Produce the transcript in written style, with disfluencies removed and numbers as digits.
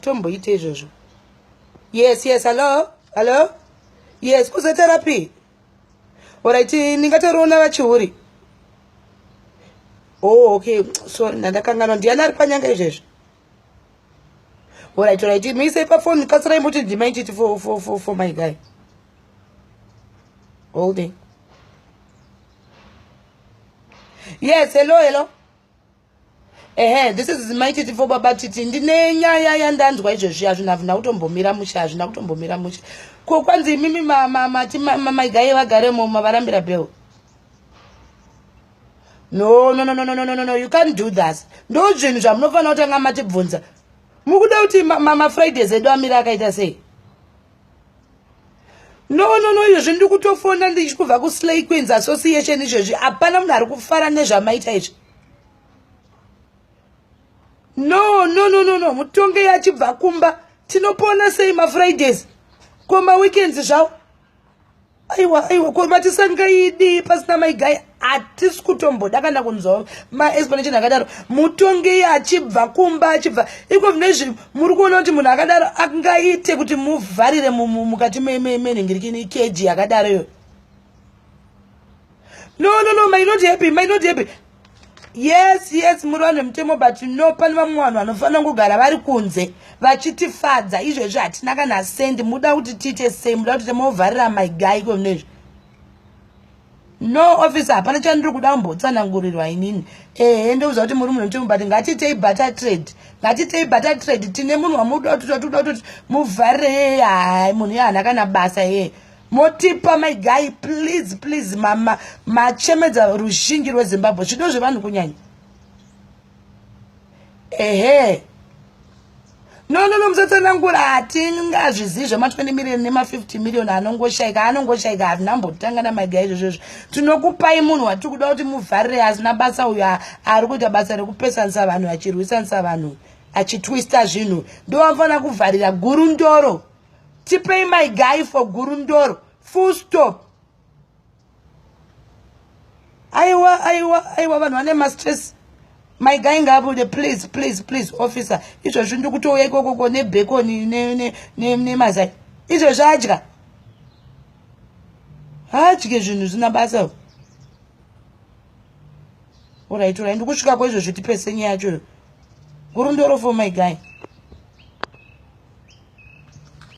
tomboite izvozvo. Yes, hello. Yes, kuze therapy. Alright, ningatoriona vachiuri. Oh, okay. Sorry, ndakangana ndiani ari panyanga izvezvo. Alright. Mise pafoni kasirai muti ndimaititi for my guy. Holding. Yes, hello. This is maititi for baba titi ndine nyaya yandanzwa izvozvi hazvina kutombomira musha. Ko kwanzi mimi my guy vagare moma varambira bill. No, you can't do that. Ndo zvinhu zvamunofana kutanga matibvunza. Mukuda kuti mama Fridays edu amira akaita sei? No, izvozvi ndiri kutofona ndichikubva kuSlay Queens Association izvozvi hapana munhu ari kufara nezvamaita izvi. No, mutonge yachibva kumba tinopona sei maFridays koma weekends zvavo. Aiwa koma tisangaidi pasina maigai hatisi kutomboda kana kunzwa maexplanation akadaro. Mutonge yachibva kumba achibva iko zvinezvi muri kuona kuti munhu akadaro angaite kuti muvharire mukati menhingirikini keji yakadaro iyo. No, may not happy. Yes, muri vanhu vemutemo, but pane vamwe vanhu vanofanira kugara vari kunze vachitifadza. Izvezvi hatina kana sendi, muda kuti tiite sei, muda kuti movharira maigai iko munezvi. No officer, hapana chandiri kuda kumbotsanangurirwa inini. Ndouza kuti muri munhu wemutemo, but ngatitei barter trade. Tine munhu wamuda kuti muvharire hai munhu yaana kana basa motipa my guy, please mama machemedza rushingi rweZimbabwe zvido zvevanhu kunyanya. No, musatsanangura hatingazvizivi zvema20 million nema50 million anongoshaika hatinambotanga namai guy izvozvo. Tinokupai munhu watiri kuda kuti muvharire asina basa uyo ari kuita basa rekupesanisa vanhu achirwisanisa vanhu achitwista zvinhu. Ndo wafana kuvharira Gurundoro. Tipei my guy for Gurundoro. Full stop. Aiwa vanhu vane mastress. My guy ngabude, please officer. Izvozvi ndiri kutouya ikoko nebhekoni nemazai. Izvozvi adye zvinhu zvina basa. Alright, ndiri kusvika kwaizvozvi tipese nyaya yacho. Gurundoro for my guy.